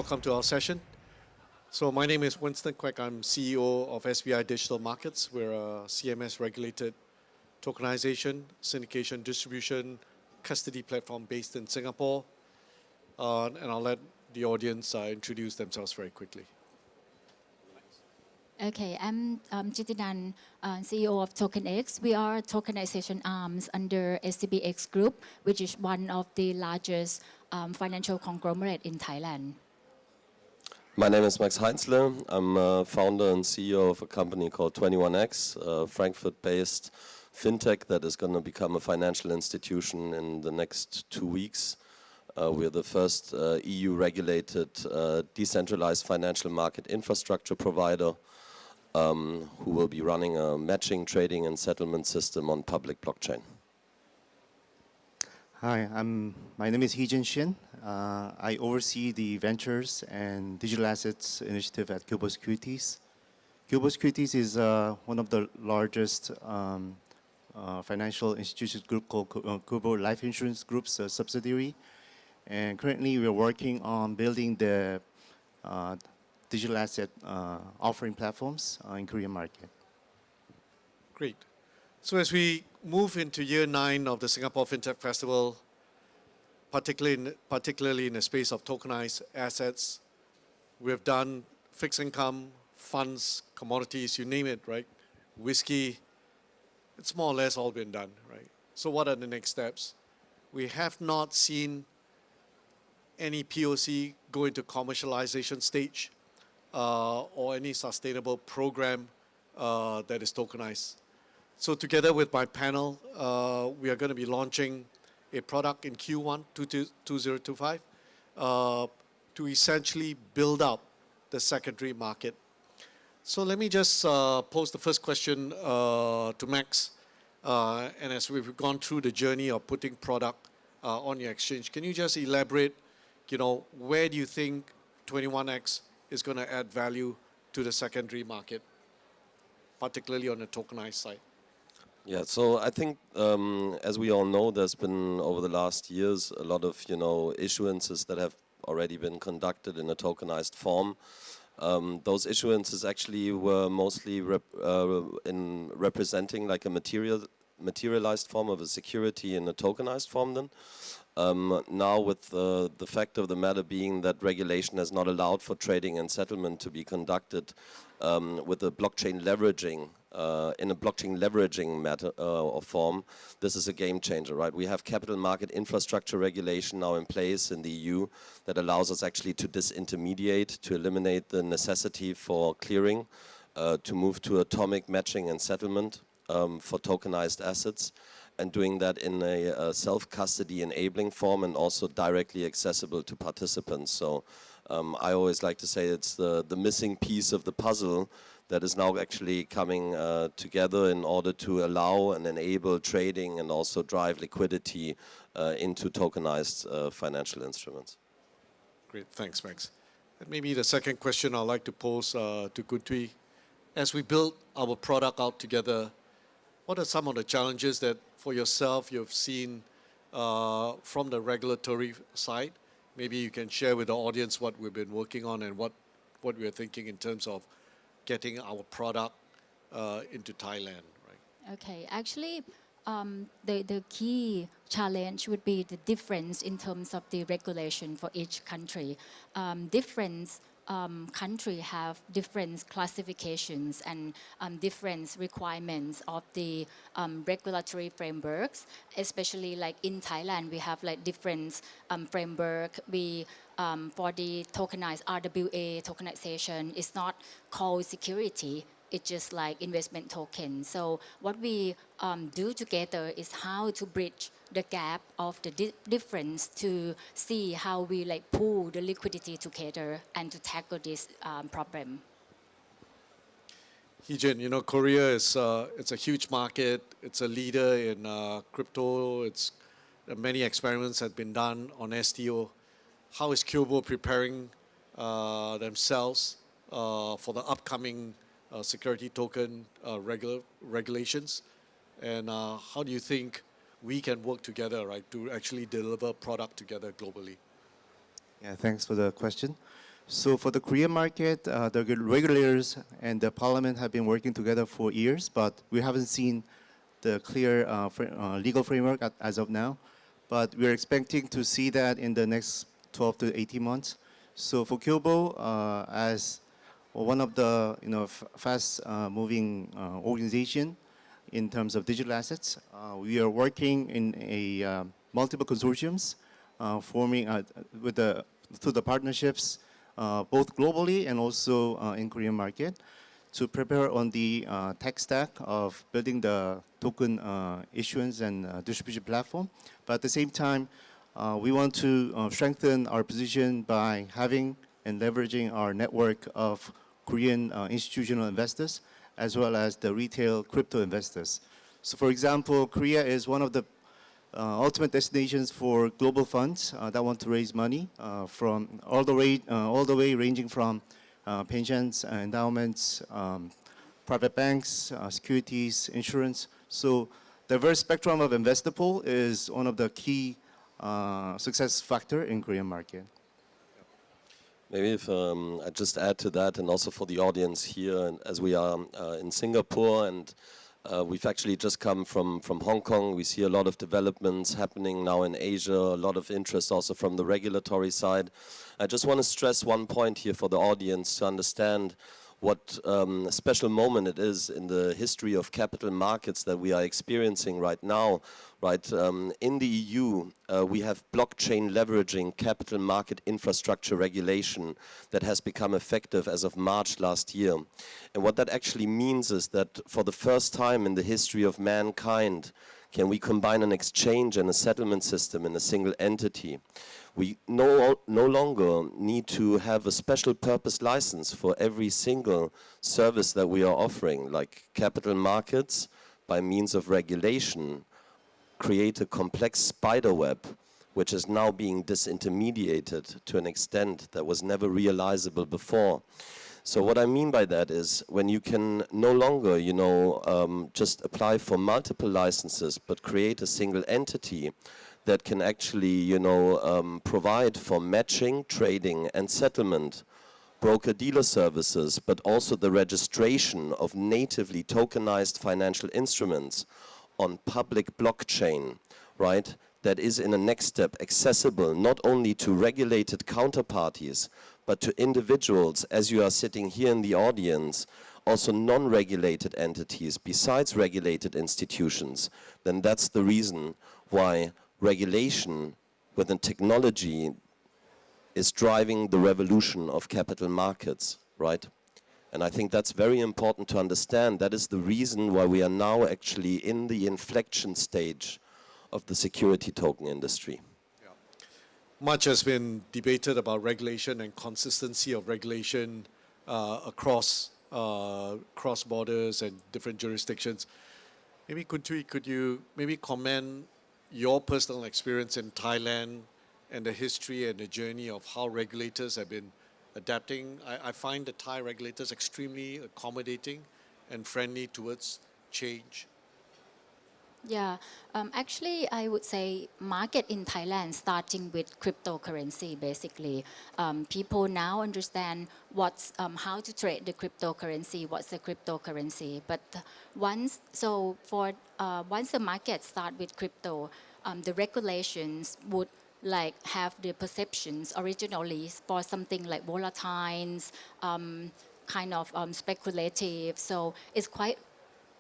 welcome to our session. So my name is Winston Quek. I'm CEO of SBI Digital Markets. We're a CMS-regulated tokenization, syndication, distribution, custody platform based in Singapore. And I'll let the audience introduce themselves very quickly. Okay, I'm Jittinun, CEO of Tokenized. We are a tokenization arms under SCBX Group, which is one of the largest financial conglomerate in Thailand. My name is Heinzle. I'm a founder and CEO of a company called 21X, a Frankfurt-based fintech that is going to become a financial institution in the next 2 weeks. We're the first EU-regulated decentralized financial market infrastructure provider who will be running a matching, trading and settlement system on public blockchain. Hi, my name is Heejin Shin. I oversee the ventures and digital assets initiative at Kyobo Securities. Kyobo Securities is one of the largest financial institutions group called Kyobo Life Insurance Group's subsidiary. And currently we're working on building the digital asset offering platforms in Korean market. Great. So as we move into year 9 of the Singapore FinTech Festival, particularly in the space of tokenized assets, we've done fixed income, funds, commodities, you name it, right? Whiskey, it's more or less all been done, right? So what are the next steps? We have not seen any POC go into commercialization stage or any sustainable program that is tokenized. So together with my panel, we are going to be launching a product in Q1 2025 to essentially build up the secondary market. So let me just pose the first question to Max. And as we've gone through the journey of putting product on your exchange, can you just elaborate, where do you think 21X is going to add value to the secondary market, particularly on the tokenized side? Yeah, so I think, as we all know, there's been, over the last years, a lot of, issuances that have already been conducted in a tokenized form. Those issuances actually were mostly in representing like a materialized form of a security in a tokenized form then. Now with the fact of the matter being that regulation has not allowed for trading and settlement to be conducted with a blockchain leveraging, in a blockchain leveraging matter or form, this is a game changer, right? We have capital market infrastructure regulation now in place in the EU that allows us actually to disintermediate, to eliminate the necessity for clearing, to move to atomic matching and settlement for tokenized assets, and doing that in a self-custody enabling form and also directly accessible to participants. So I always like to say it's the missing piece of the puzzle that is now actually coming together in order to allow and enable trading and also drive liquidity into tokenized financial instruments. Great, thanks, Max. And maybe the second question I'd like to pose to Kuntui. As we build our product out together, what are some of the challenges that for yourself you've seen from the regulatory side? Maybe you can share with the audience what we've been working on and what we're thinking in terms of getting our product into Thailand, right? Okay, actually, the key challenge would be the difference in terms of the regulation for each country. Different countries have different classifications and different requirements of the regulatory frameworks, especially like in Thailand, we have like different framework. We for the tokenized RWA tokenization, it's not called security. It's just like investment token. So what we do together is how to bridge the gap of the difference to see how we like pool the liquidity together and to tackle this problem. Heejin, Korea is it's a huge market. It's a leader in crypto. Many experiments have been done on STO. How is Kyobo preparing themselves for the upcoming security token regulations? And how do you think we can work together, right, to actually deliver product together globally? Yeah, thanks for the question. So for the Korean market, the regulators and the parliament have been working together for years, but we haven't seen the clear legal framework as of now. But we're expecting to see that in the next 12 to 18 months. So for Kyobo, as one of the fast-moving organization in terms of digital assets, we are working in a multiple consortiums, forming through the partnerships, both globally and also in Korean market, to prepare on the tech stack of building the token issuance and distribution platform. But at the same time, we want to strengthen our position by having and leveraging our network of Korean institutional investors, as well as the retail crypto investors. So for example, Korea is one of the ultimate destinations for global funds that want to raise money from all the way ranging from pensions, endowments, private banks, securities, insurance. So diverse spectrum of investor pool is one of the key success factor in Korean market. Maybe if I just add to that, and also for the audience here, and as we are in Singapore, and we've actually just come from Hong Kong. We see a lot of developments happening now in Asia, a lot of interest also from the regulatory side. I just want to stress one point here for the audience to understand what a special moment it is in the history of capital markets that we are experiencing right now. Right, in the EU, we have blockchain leveraging capital market infrastructure regulation that has become effective as of March last year. And what that actually means is that for the first time in the history of mankind, can we combine an exchange and a settlement system in a single entity? We no longer need to have a special purpose license for every single service that we are offering, like capital markets, by means of regulation, create a complex spider web, which is now being disintermediated to an extent that was never realizable before. So what I mean by that is when you can no longer, just apply for multiple licenses, but create a single entity that can actually, provide for matching, trading, and settlement, broker-dealer services, but also the registration of natively tokenized financial instruments on public blockchain, right? That is in a next step accessible not only to regulated counterparties, but to individuals, as you are sitting here in the audience, also non-regulated entities besides regulated institutions. Then that's the reason why regulation within technology is driving the revolution of capital markets, right? And I think that's very important to understand. That is the reason why we are now actually in the inflection stage of the security token industry. Yeah. Much has been debated about regulation and consistency of regulation across borders and different jurisdictions. Maybe Kuntui, could you maybe comment your personal experience in Thailand and the history and the journey of how regulators have been adapting? I find the Thai regulators extremely accommodating and friendly towards change. Yeah, actually, I would say market in Thailand starting with cryptocurrency. Basically, people now understand how to trade the cryptocurrency. What's the cryptocurrency? But once the market start with crypto, the regulations would have the perceptions originally for something like volatiles, speculative. So it's quite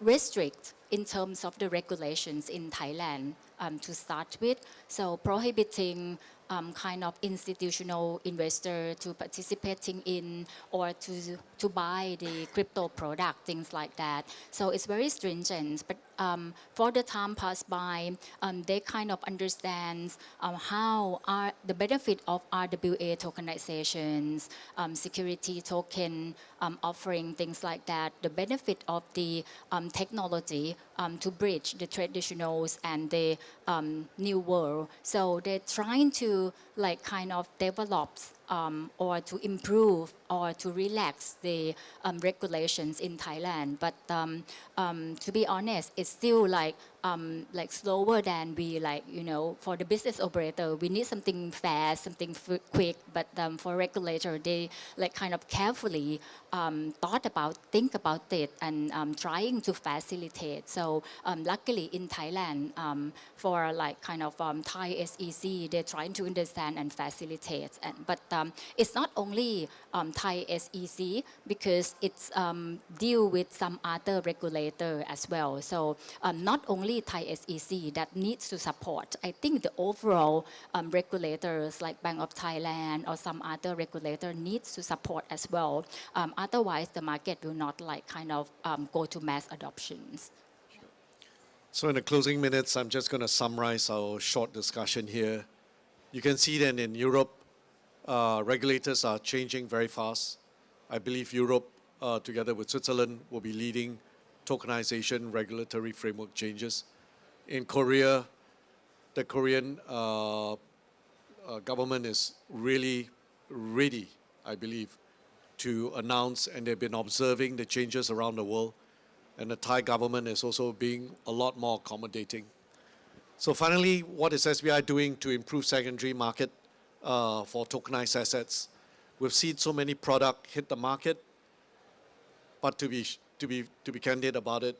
restrict in terms of the regulations in Thailand to start with. So prohibiting institutional investor to participating in or to buy the crypto product, things like that. So it's very stringent. But for the time passed by, they understand how are the benefit of RWA tokenizations, security token offering, things like that. The benefit of the technology to bridge the traditionals and the new world. So they're trying to develop or to improve or to relax the regulations in Thailand. But to be honest, it's still like slower than we for the business operator, we need something fast, something quick. But for regulator, they kind of carefully think about it and trying to facilitate. So luckily in Thailand, for Thai SEC, they're trying to understand and facilitate. But it's not only Thai SEC, because it's deal with some other regulator as well. So not only Thai SEC that needs to support. I think the overall regulators like Bank of Thailand or some other regulator needs to support as well. Otherwise, the market will not go to mass adoptions. So in the closing minutes, I'm just going to summarize our short discussion here. You can see that in Europe, regulators are changing very fast. I believe Europe, together with Switzerland, will be leading tokenization regulatory framework changes. In Korea, the Korean government is really ready, I believe, to announce, and they've been observing the changes around the world. And the Thai government is also being a lot more accommodating. So finally, what is SBI doing to improve secondary market for tokenized assets? We've seen so many products hit the market, but to be candid about it,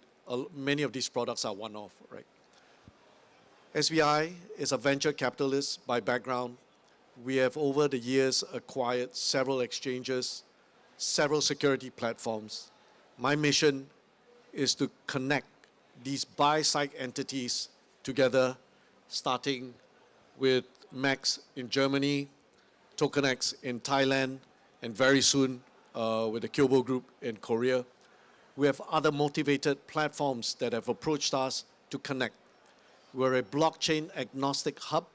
many of these products are one-off, right? SBI is a venture capitalist by background. We have over the years acquired several exchanges, several security platforms. My mission is to connect these buy-side entities together, starting with Max in Germany, Tokenized in Thailand, and very soon with the Kyobo group in Korea. We have other motivated platforms that have approached us to connect. We're a blockchain agnostic hub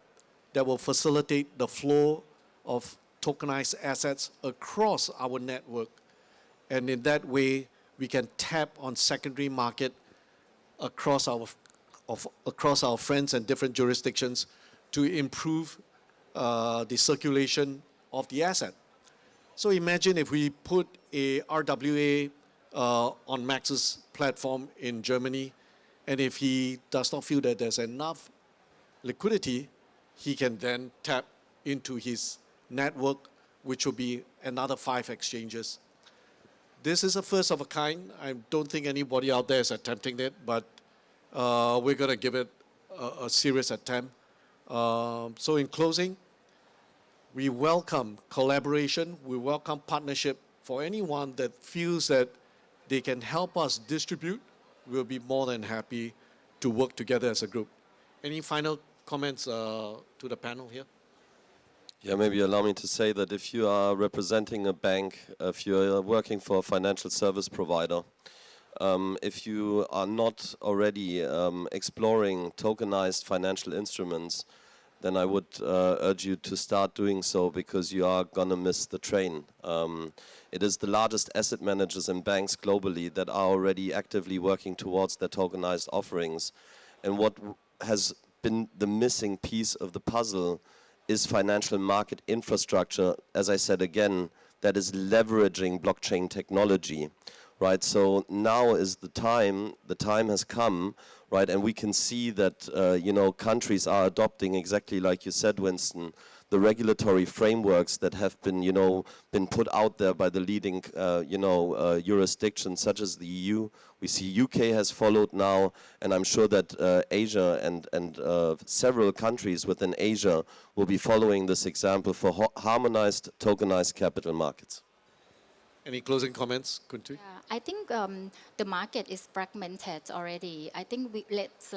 that will facilitate the flow of tokenized assets across our network. And in that way, we can tap on secondary market across our friends and different jurisdictions to improve the circulation of the asset. So imagine if we put a RWA on Max's platform in Germany, and if he does not feel that there's enough liquidity, he can then tap into his network, which will be another 5 exchanges. This is a first of a kind. I don't think anybody out there is attempting it, but we're going to give it a serious attempt. So in closing, we welcome collaboration, we welcome partnership. For anyone that feels that they can help us distribute, we'll be more than happy to work together as a group. Any final comments to the panel here? Yeah, maybe allow me to say that if you are representing a bank, if you're working for a financial service provider, if you are not already exploring tokenized financial instruments, then I would urge you to start doing so, because you are going to miss the train. It is the largest asset managers and banks globally that are already actively working towards their tokenized offerings. And what has been the missing piece of the puzzle is financial market infrastructure, as I said again, that is leveraging blockchain technology, right? So now is the time has come, right? And we can see that, countries are adopting, exactly like you said, Winston, the regulatory frameworks that have been, been put out there by the leading, jurisdictions such as the EU. We see UK has followed now, and I'm sure that Asia and several countries within Asia will be following this example for harmonized tokenized capital markets. Any closing comments, Kuntu? Yeah, I think the market is fragmented already. I think let's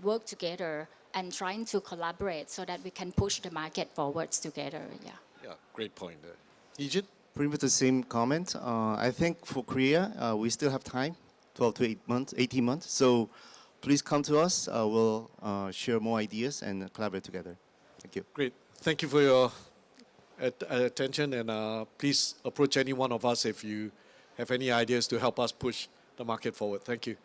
work together and trying to collaborate so that we can push the market forwards together. Yeah. Yeah, great point there. Heejin? Pretty much the same comment. I think for Korea, we still have time, 12 to 18 months. So please come to us. We'll share more ideas and collaborate together. Thank you. Great. Thank you for your attention, and please approach any one of us if you have any ideas to help us push the market forward. Thank you.